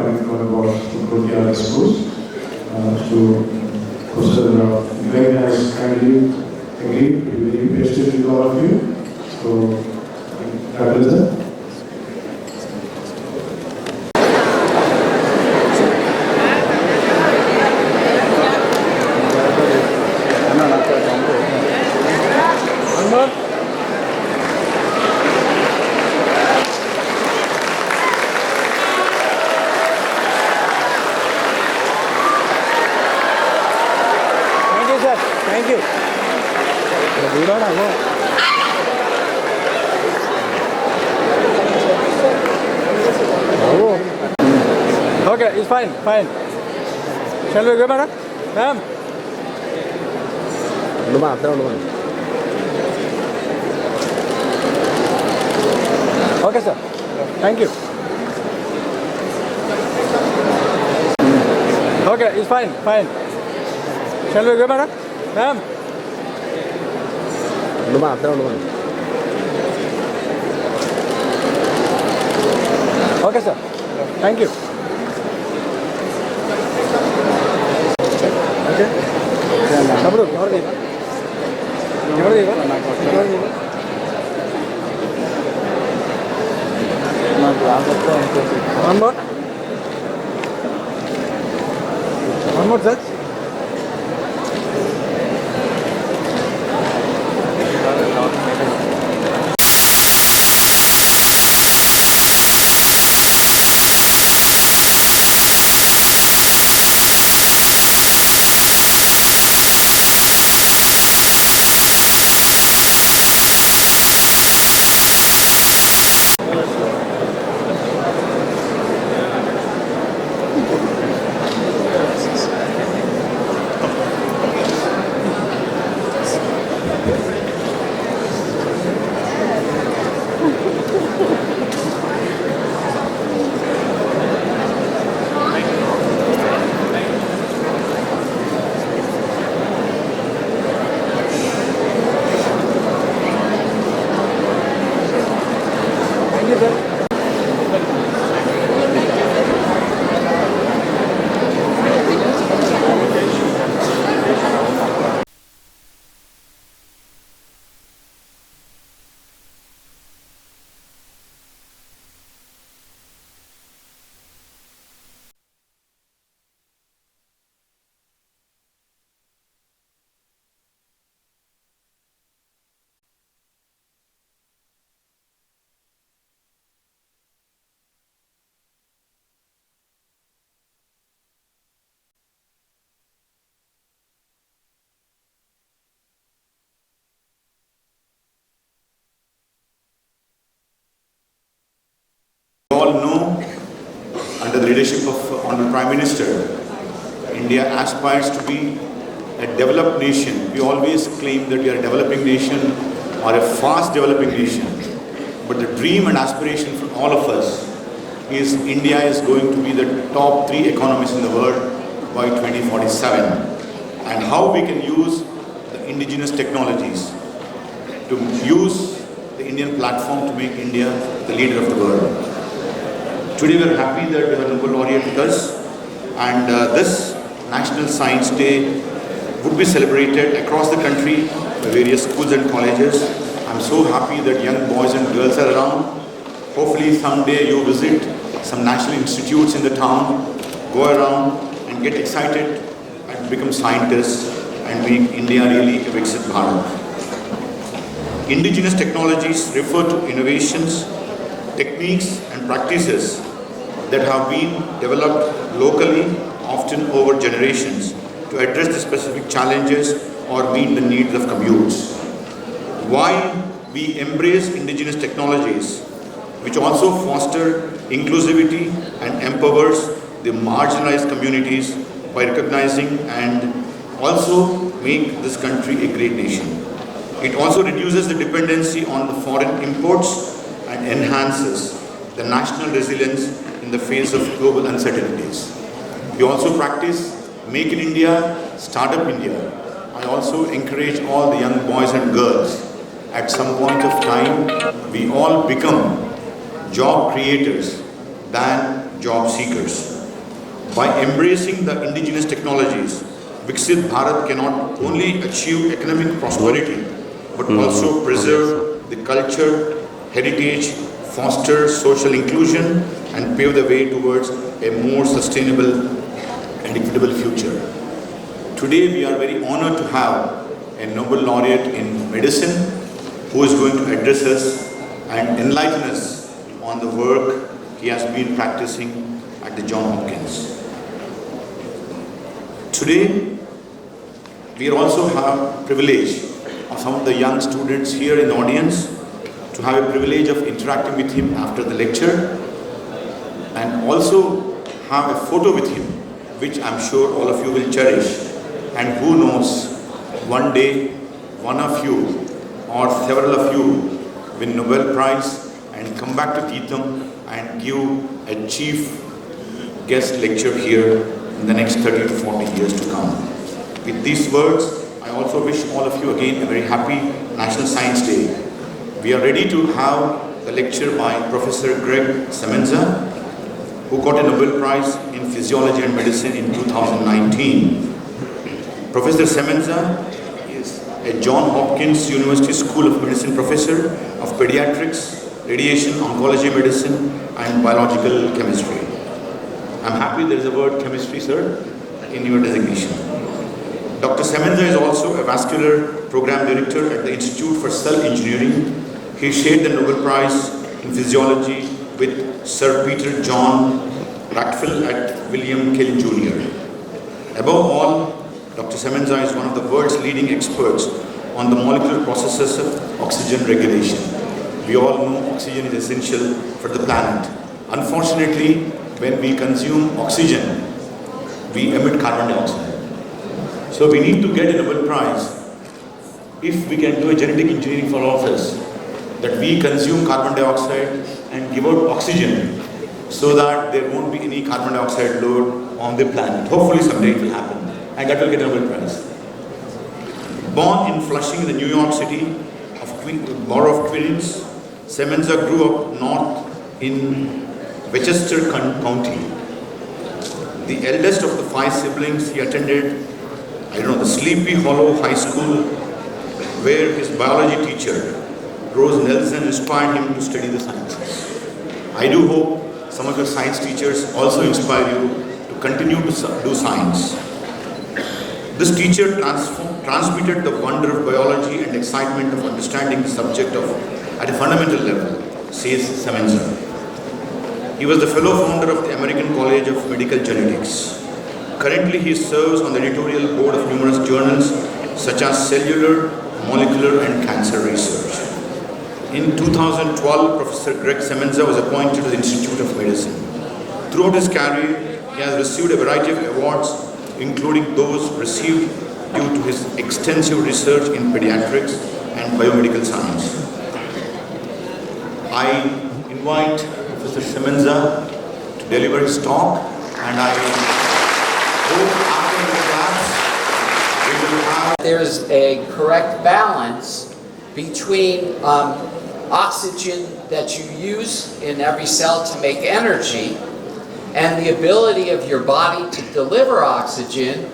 coming from about Korea schools to Professor Greg has kindly agreed to be very patient with all of you. So, God bless them. Thank you. Okay, it's fine. Shall we go, madam? Ma'am? Okay, sir. Thank you. Okay, it's fine. Shall we go, madam? Ma'am? Okay, sir. Thank you. Okay. One more, sir. all know, under the leadership of Honorable Prime Minister, India aspires to be a developed nation. We always claim that we are a developing nation or a fast developing nation. But the dream and aspiration for all of us is India is going to be the top 3 economies in the world by 2047. And how we can use the indigenous technologies to use the Indian platform to make India the leader of the world. Today we are happy that we have a Nobel laureate with us, and this National Science Day would be celebrated across the country by various schools and colleges. I'm so happy that young boys and girls are around. Hopefully someday you visit some national institutes in the town, go around and get excited and become scientists and make India really a Viksit Bharat. Indigenous technologies refer to innovations, techniques and practices that have been developed locally, often over generations, to address the specific challenges or meet the needs of communities. While we embrace indigenous technologies, which also foster inclusivity and empowers the marginalized communities by recognizing and also make this country a great nation. It also reduces the dependency on the foreign imports and enhances the national resilience in the face of global uncertainties. We also practice Make in India, Startup India. I also encourage all the young boys and girls, at some point of time, we all become job creators than job seekers. By embracing the indigenous technologies, Viksit Bharat cannot only achieve economic prosperity, but also preserve the culture, heritage, foster social inclusion, and pave the way towards a more sustainable and equitable future. Today, we are very honored to have a Nobel laureate in medicine who is going to address us and enlighten us on the work he has been practicing at the Johns Hopkins. Today, we also have privilege of some of the young students here in the audience to have a privilege of interacting with him after the lecture and also have a photo with him, which I'm sure all of you will cherish. And who knows, one day one of you or several of you win Nobel Prize and come back to Githam and give a chief guest lecture here in the next 30 to 40 years to come. With these words, I also wish all of you again a very happy National Science Day. We are ready to have the lecture by Professor Greg Semenza, who got a Nobel Prize in Physiology and Medicine in 2019. Professor Semenza is a Johns Hopkins University School of Medicine professor of pediatrics, radiation, oncology medicine, and biological chemistry. I'm happy there is a word chemistry, sir, in your designation. Dr. Semenza is also a vascular program director at the Institute for Cell Engineering. He shared the Nobel Prize in Physiology with Sir Peter John Ratfield at William Kelly Jr. Above all, Dr. Semenza is one of the world's leading experts on the molecular processes of oxygen regulation. We all know oxygen is essential for the planet. Unfortunately, when we consume oxygen, we emit carbon dioxide. So we need to get a Nobel Prize if we can do a genetic engineering for all of us, that we consume carbon dioxide and give out oxygen so that there won't be any carbon dioxide load on the planet. Hopefully someday it will happen, and that will get a Nobel Prize. Born in Flushing, the New York City borough of Queens, Semenza grew up north in Westchester County. The eldest of the 5 siblings, he attended, the Sleepy Hollow High School, where his biology teacher, Rose Nelson, inspired him to study the sciences. I do hope some of your science teachers also inspire you to continue to do science. This teacher transmitted the wonder of biology and excitement of understanding the subject at a fundamental level, says Semenza. He was the fellow founder of the American College of Medical Genetics. Currently, he serves on the editorial board of numerous journals such as Cellular, Molecular, and Cancer Research. In 2012, Professor Greg Semenza was appointed to the Institute of Medicine. Throughout his career, he has received a variety of awards, including those received due to his extensive research in pediatrics and biomedical science. I invite Professor Semenza to deliver his talk, and I hope after the class we will have... There's a correct balance between oxygen that you use in every cell to make energy and the ability of your body to deliver oxygen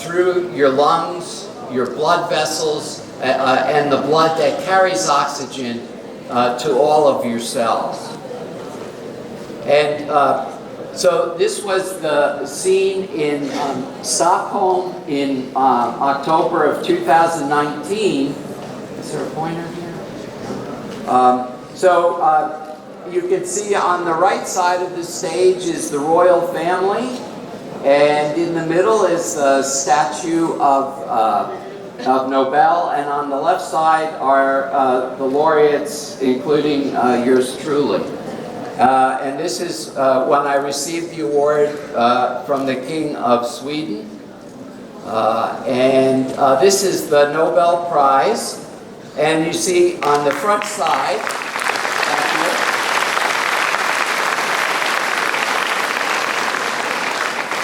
through your lungs, your blood vessels, and the blood that carries oxygen to all of your cells. And so this was the scene in Stockholm in October of 2019. Is there a pointer here? You can see on the right side of the stage is the royal family, and in the middle is the statue of Nobel, and on the left side are the laureates, including yours truly. And this is when I received the award from the King of Sweden. This is the Nobel Prize. And you see on the front side,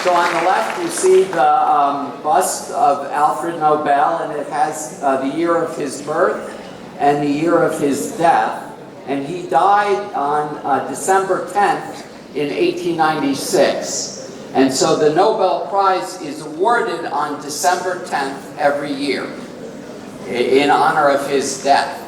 so on the left you see the bust of Alfred Nobel, and it has the year of his birth and the year of his death. And he died on December 10th in 1896. And so the Nobel Prize is awarded on December 10th every year in honor of his death.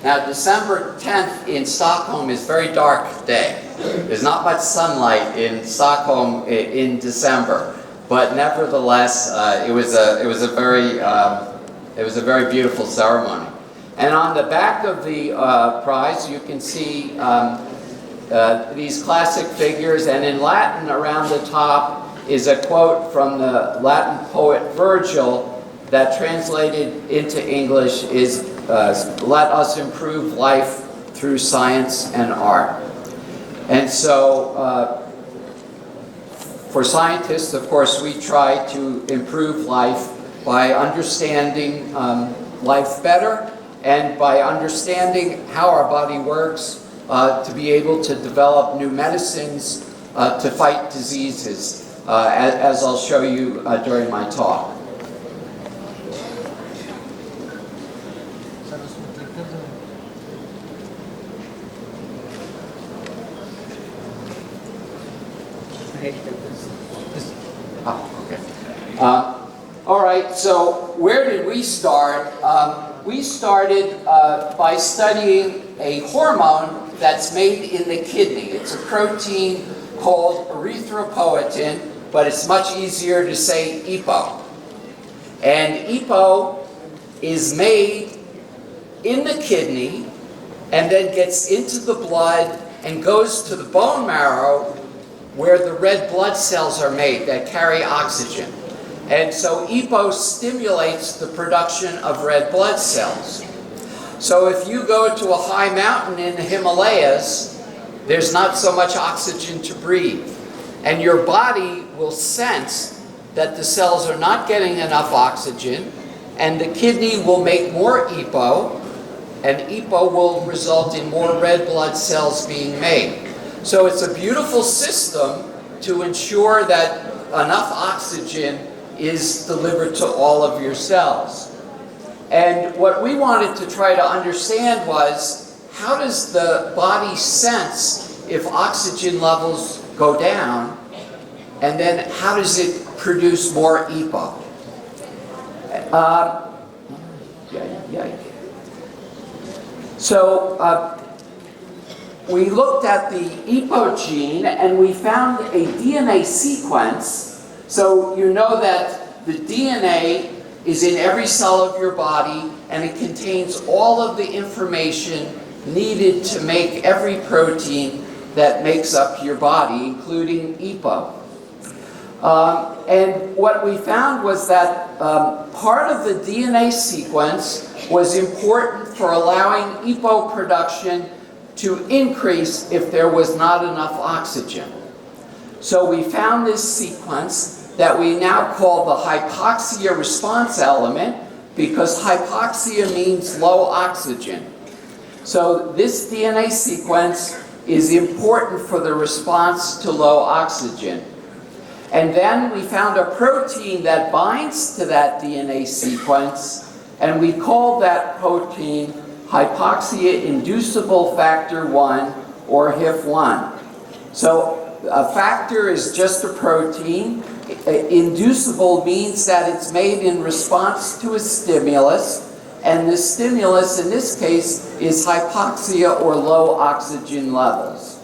Now, December 10th in Stockholm is a very dark day. There's not much sunlight in Stockholm in December, but nevertheless, it was a very beautiful ceremony. And on the back of the prize, you can see these classic figures, and in Latin around the top is a quote from the Latin poet Virgil that translated into English is, "Let us improve life through science and art." And so, for scientists, of course, we try to improve life by understanding life better and by understanding how our body works to be able to develop new medicines to fight diseases, as I'll show you during my talk. All right, so where did we start? We started by studying a hormone that's made in the kidney. It's a protein called erythropoietin, but it's much easier to say EPO. And EPO is made in the kidney and then gets into the blood and goes to the bone marrow where the red blood cells are made that carry oxygen. And so EPO stimulates the production of red blood cells. So if you go to a high mountain in the Himalayas, there's not so much oxygen to breathe. And your body will sense that the cells are not getting enough oxygen, and the kidney will make more EPO, and EPO will result in more red blood cells being made. So it's a beautiful system to ensure that enough oxygen is delivered to all of your cells. And what we wanted to try to understand was, how does the body sense if oxygen levels go down, and then how does it produce more EPO? So we looked at the EPO gene and we found a DNA sequence. So you know that the DNA is in every cell of your body, and it contains all of the information needed to make every protein that makes up your body, including EPO. And what we found was that part of the DNA sequence was important for allowing EPO production to increase if there was not enough oxygen. So we found this sequence that we now call the hypoxia response element, because hypoxia means low oxygen. So this DNA sequence is important for the response to low oxygen. And then we found a protein that binds to that DNA sequence, and we called that protein hypoxia-inducible factor 1, or HIF1. So a factor is just a protein. Inducible means that it's made in response to a stimulus, and the stimulus in this case is hypoxia or low oxygen levels.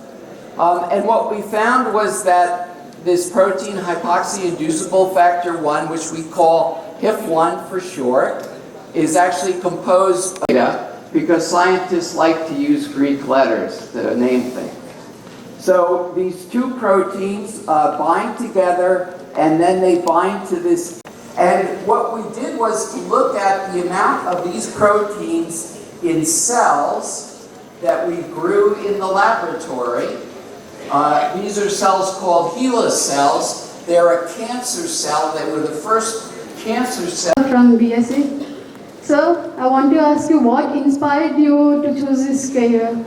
And what we found was that this protein, hypoxia-inducible factor 1, which we call HIF1 for short, is actually composed of, because scientists like to use Greek letters to name things. So these two proteins bind together, and then they bind to this. And what we did was to look at the amount of these proteins in cells that we grew in the laboratory. These are cells called HeLa cells. They're a cancer cell. They were the first cancer cell. From BSc. So I want to ask you, what inspired you to choose this career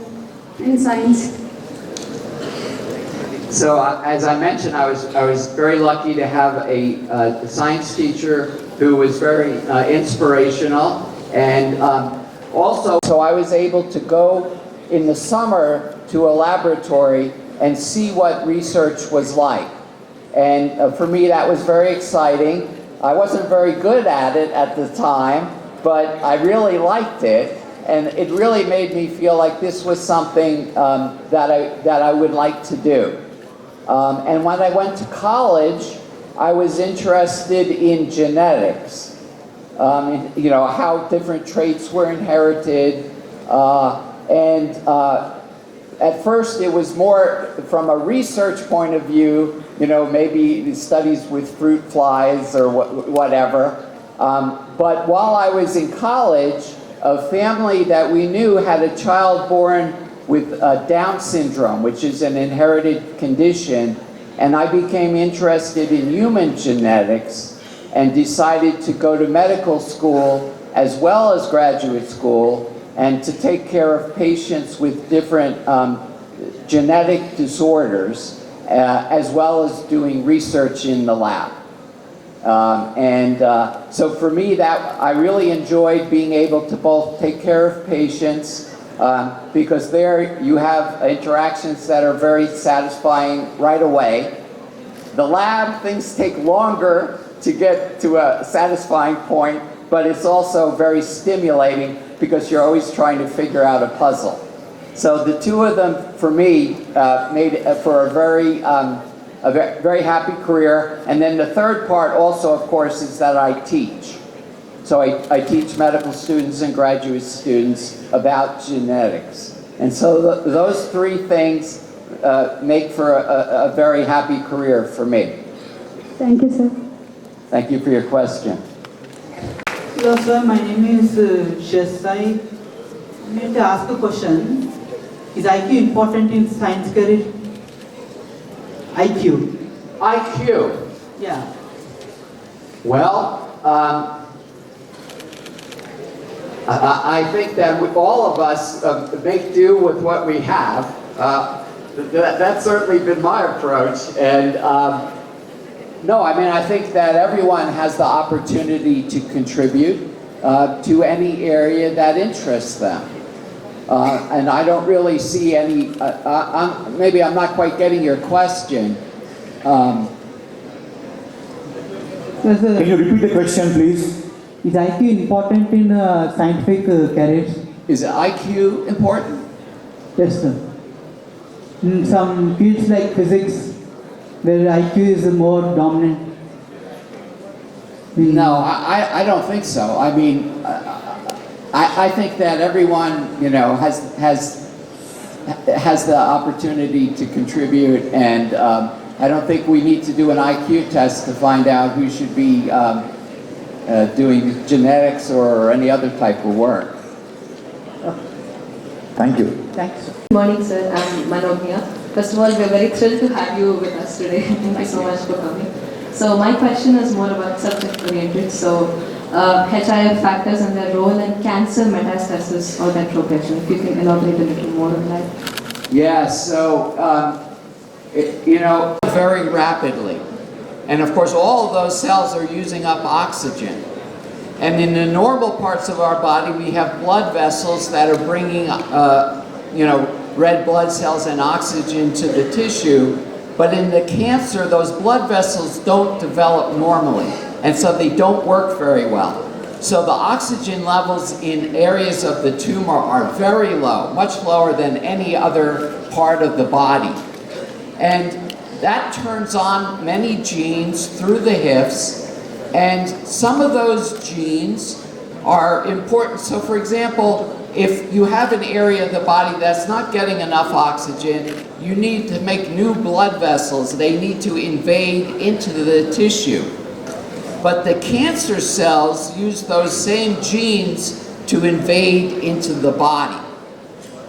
in science? So as I mentioned, I was very lucky to have a science teacher who was very inspirational, and also so I was able to go in the summer to a laboratory and see what research was like. And for me, that was very exciting. I wasn't very good at it at the time, but I really liked it. And it really made me feel like this was something that I would like to do. And when I went to college, I was interested in genetics. You know, how different traits were inherited. At first it was more from a research point of view, you know, maybe studies with fruit flies or whatever. But while I was in college, a family that we knew had a child born with Down syndrome, which is an inherited condition, and I became interested in human genetics and decided to go to medical school as well as graduate school and to take care of patients with different genetic disorders as well as doing research in the lab. So for me, that I really enjoyed being able to both take care of patients because there you have interactions that are very satisfying right away. The lab, things take longer to get to a satisfying point, but it's also very stimulating because you're always trying to figure out a puzzle. So the two of them, for me, made for a very happy career. And then the third part also, of course, is that I teach. So I teach medical students and graduate students about genetics. And so those three things make for a very happy career for me. Thank you, sir. Thank you for your question. Hello, sir. My name is Shesai. I need to ask a question. Is IQ important in science career? IQ. IQ. Yeah. Well, I think that all of us make do with what we have. That's certainly been my approach. And no, I mean, I think that everyone has the opportunity to contribute to any area that interests them. And I don't really see any, maybe I'm not quite getting your question. Can you repeat the question, please? Is IQ important in scientific careers? Is IQ important? Yes, sir. In some fields like physics, where IQ is more dominant. No, I don't think so. I mean, I think that everyone, you know, has the opportunity to contribute, and I don't think we need to do an IQ test to find out who should be doing genetics or any other type of work. Thank you. Thanks. Good morning, sir. I'm Manogya. First of all, we're very thrilled to have you with us today. Thank you so much for coming. So my question is more about subject-oriented. So HIF factors and their role in cancer metastasis or that progression. If you can elaborate a little more on that. Yeah, so, you know, very rapidly. And of course, all of those cells are using up oxygen. And in the normal parts of our body, we have blood vessels that are bringing, you know, red blood cells and oxygen to the tissue. But in the cancer, those blood vessels don't develop normally. And so they don't work very well. So the oxygen levels in areas of the tumor are very low, much lower than any other part of the body. And that turns on many genes through the HIFs, and some of those genes are important. So for example, if you have an area of the body that's not getting enough oxygen, you need to make new blood vessels. They need to invade into the tissue. But the cancer cells use those same genes to invade into the body.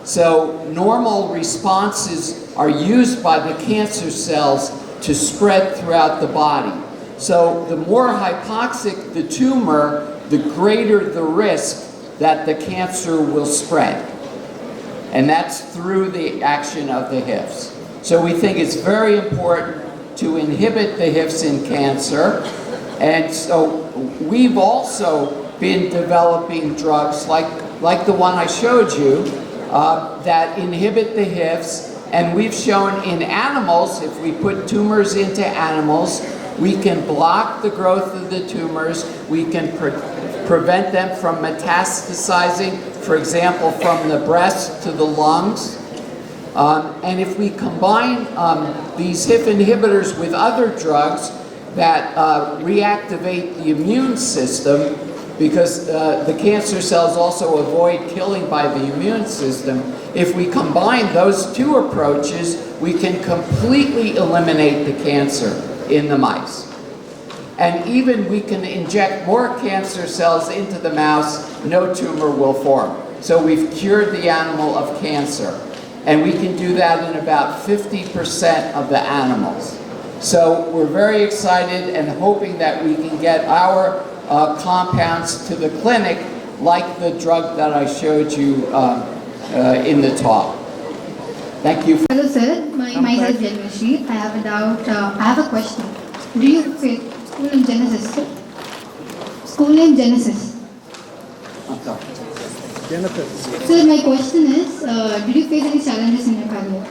So normal responses are used by the cancer cells to spread throughout the body. So the more hypoxic the tumor, the greater the risk that the cancer will spread. And that's through the action of the HIFs. So we think it's very important to inhibit the HIFs in cancer. And so we've also been developing drugs like the one I showed you that inhibit the HIFs And we've shown in animals, if we put tumors into animals, we can block the growth of the tumors, we can prevent them from metastasizing, for example, from the breast to the lungs. And if we combine these HIF inhibitors with other drugs that reactivate the immune system, because the cancer cells also avoid killing by the immune system, if we combine those two approaches, we can completely eliminate the cancer in the mice. And even we can inject more cancer cells into the mouse, no tumor will form. So we've cured the animal of cancer. And we can do that in about 50% of the animals. So we're very excited and hoping that we can get our compounds to the clinic like the drug that I showed you in the talk. Thank you. Hello sir, myself Janmashi. I have a doubt, I have a question. Do you face school name Genesis? School name Genesis. I'm sorry. Sir, my question is, did you face any challenges in your career?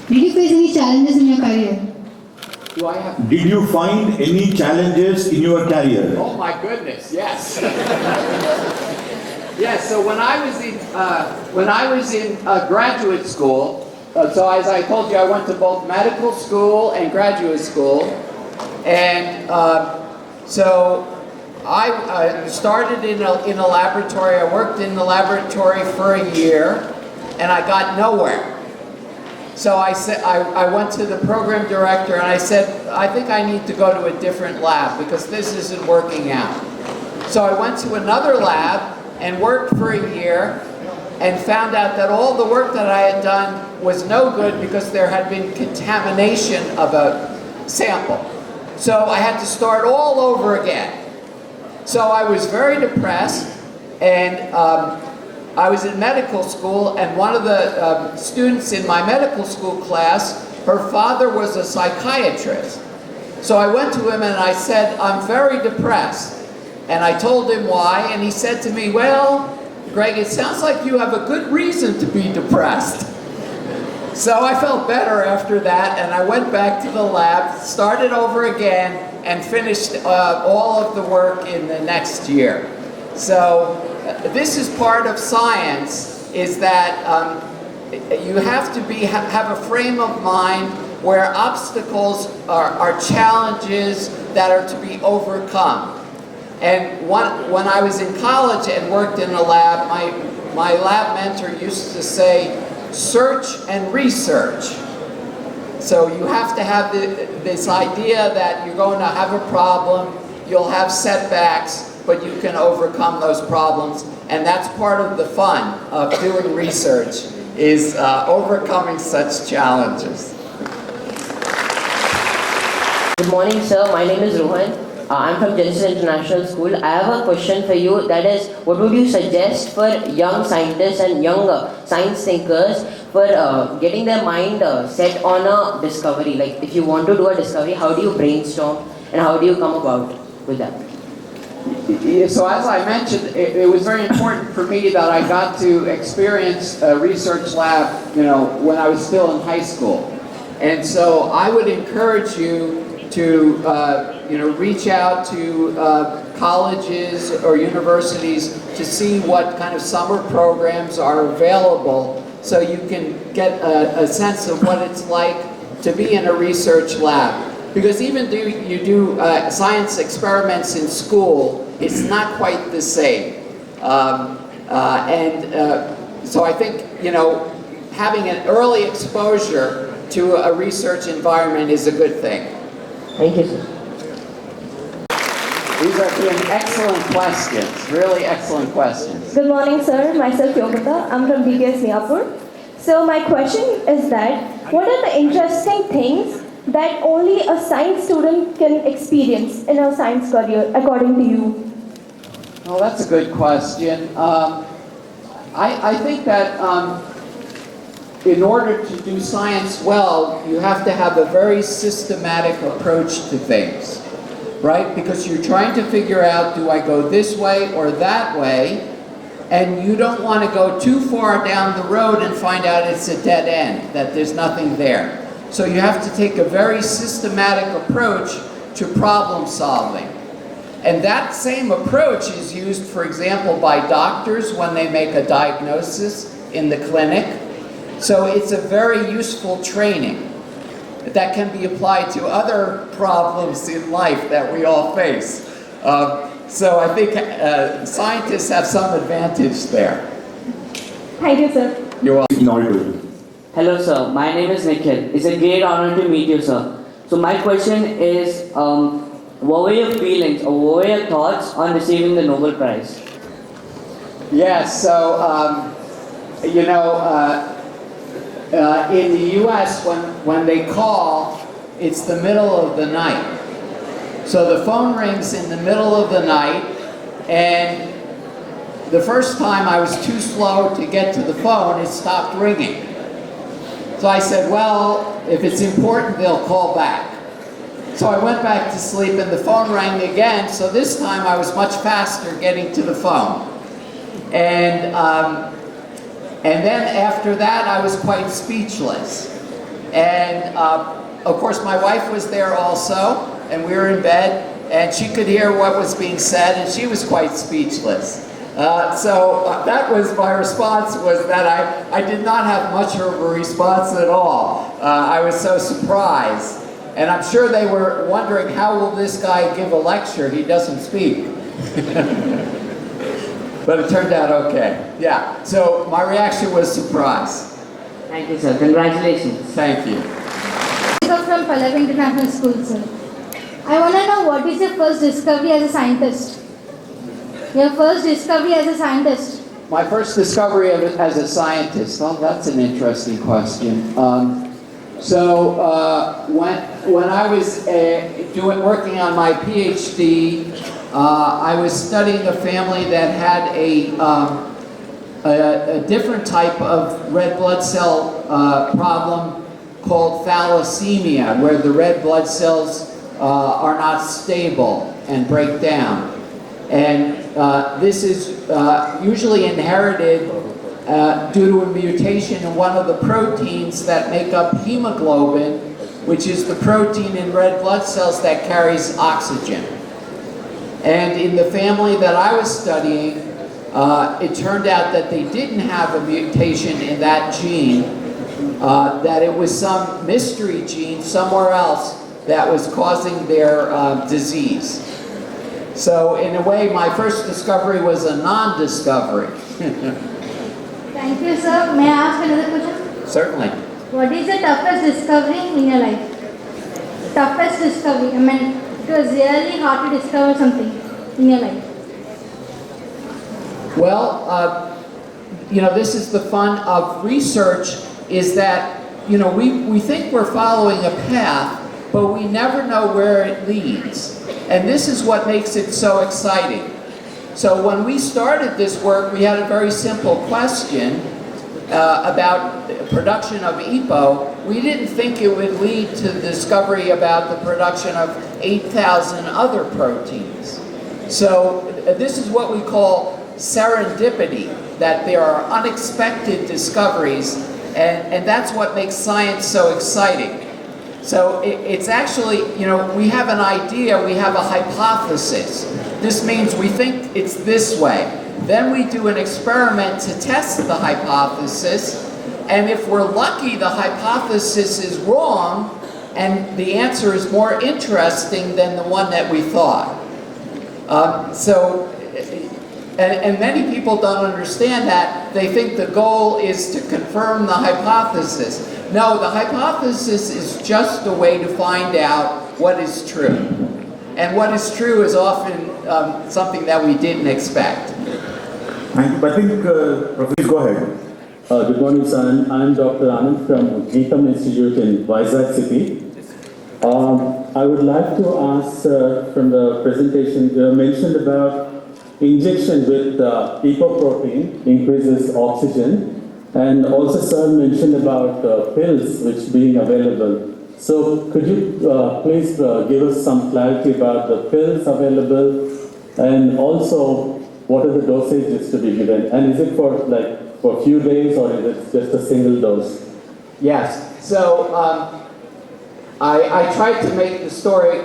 Did you face any challenges in your career? Do I have? Did you find any challenges in your career? Oh my goodness, yes. Yes. So when I was in graduate school, so as I told you, I went to both medical school and graduate school, and so I started in a laboratory. I worked in the laboratory for a year, and I got nowhere. So I said, I went to the program director and I said, I think I need to go to a different lab because this isn't working out. So I went to another lab and worked for a year and found out that all the work that I had done was no good because there had been contamination of a sample. So I had to start all over again. So I was very depressed, and I was in medical school, and one of the students in my medical school class, her father was a psychiatrist. So I went to him and I said, I'm very depressed. And I told him why, and he said to me, well, Greg, it sounds like you have a good reason to be depressed. So I felt better after that, and I went back to the lab, started over again, and finished all of the work in the next year. So this is part of science, is that you have to have a frame of mind where obstacles are challenges that are to be overcome. And when I was in college and worked in a lab, my lab mentor used to say, search and research. So you have to have this idea that you're going to have a problem, you'll have setbacks, but you can overcome those problems. And that's part of the fun of doing research, is overcoming such challenges. Good morning, sir. My name is Rohan. I'm from Genesis International School. I have a question for you, that is, what would you suggest for young scientists and young science thinkers for getting their mind set on a discovery? Like, if you want to do a discovery, how do you brainstorm and how do you come about with that? So as I mentioned, it was very important for me that I got to experience a research lab, when I was still in high school. And so I would encourage you to reach out to colleges or universities to see what kind of summer programs are available, so you can get a sense of what it's like to be in a research lab. Because even though you do science experiments in school, it's not quite the same. So I think, having an early exposure to a research environment is a good thing. Thank you, sir. These have been excellent questions, really excellent questions. Good morning, sir. Myself, Yogita. I'm from DKS Singapore. So my question is that, what are the interesting things that only a science student can experience in a science career, according to you? Well, that's a good question. I think that in order to do science well, you have to have a very systematic approach to things, right? Because you're trying to figure out, do I go this way or that way? and you don't want to go too far down the road and find out it's a dead end, that there's nothing there. So you have to take a very systematic approach to problem solving. And that same approach is used, for example, by doctors when they make a diagnosis in the clinic. So it's a very useful training that can be applied to other problems in life that we all face. So I think scientists have some advantage there. Thank you, sir. You're welcome. Hello sir, my name is Nikhil. It's a great honor to meet you sir. So my question is, what were your feelings or what were your thoughts on receiving the Nobel Prize? Yes, so in the US when they call, it's the middle of the night. So the phone rings in the middle of the night, and the first time I was too slow to get to the phone, it stopped ringing. So I said, well, if it's important, they'll call back. So I went back to sleep and the phone rang again, so this time I was much faster getting to the phone. And then after that, I was quite speechless. And of course, my wife was there also, and we were in bed, and she could hear what was being said, and she was quite speechless. So that was my response, was that I did not have much of a response at all. I was so surprised. And I'm sure they were wondering, how will this guy give a lecture? He doesn't speak. But it turned out okay. Yeah, so my reaction was surprise. Thank you sir, congratulations. Thank you. From Pallavi International School, sir. I want to know, what is your first discovery as a scientist? Your first discovery as a scientist? My first discovery as a scientist, well, that's an interesting question. When I was working on my PhD, I was studying a family that had a different type of red blood cell problem called thalassemia, where the red blood cells are not stable and break down. And this is usually inherited due to a mutation in one of the proteins that make up hemoglobin, which is the protein in red blood cells that carries oxygen. And in the family that I was studying, it turned out that they didn't have a mutation in that gene, that it was some mystery gene somewhere else that was causing their disease. So in a way, my first discovery was a non-discovery. Thank you, sir. May I ask another question? Certainly. What is the toughest discovery in your life? Toughest discovery. I mean, it was really hard to discover something in your life. Well, this is the fun of research, is that, we think we're following a path, but we never know where it leads. And this is what makes it so exciting. So when we started this work, we had a very simple question about production of EPO. We didn't think it would lead to the discovery about the production of 8,000 other proteins. So this is what we call serendipity, that there are unexpected discoveries, and that's what makes science so exciting. So it's actually, we have an idea, we have a hypothesis. This means we think it's this way. Then we do an experiment to test the hypothesis, and if we're lucky, the hypothesis is wrong, and the answer is more interesting than the one that we thought. And many people don't understand that. They think the goal is to confirm the hypothesis. No, the hypothesis is just a way to find out what is true. And what is true is often something that we didn't expect. I think, Professor, go ahead. Good morning, sir. I'm Dr. Anand from Githam Institute in Vizag City. I would like to ask from the presentation, you mentioned about injection with epoprotein increases oxygen, and also sir mentioned about pills which being available. So could you please give us some clarity about the pills available, and also what are the dosages to be given? And is it for a few days or is it just a single dose? Yes. So I tried to make the story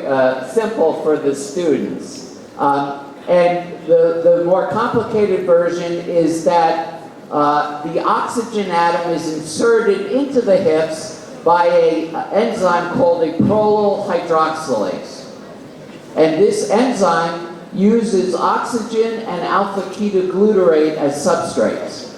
simple for the students. And the more complicated version is that the oxygen atom is inserted into the hips by an enzyme called a prolyl hydroxylase. And this enzyme uses oxygen and alpha-ketoglutarate as substrates.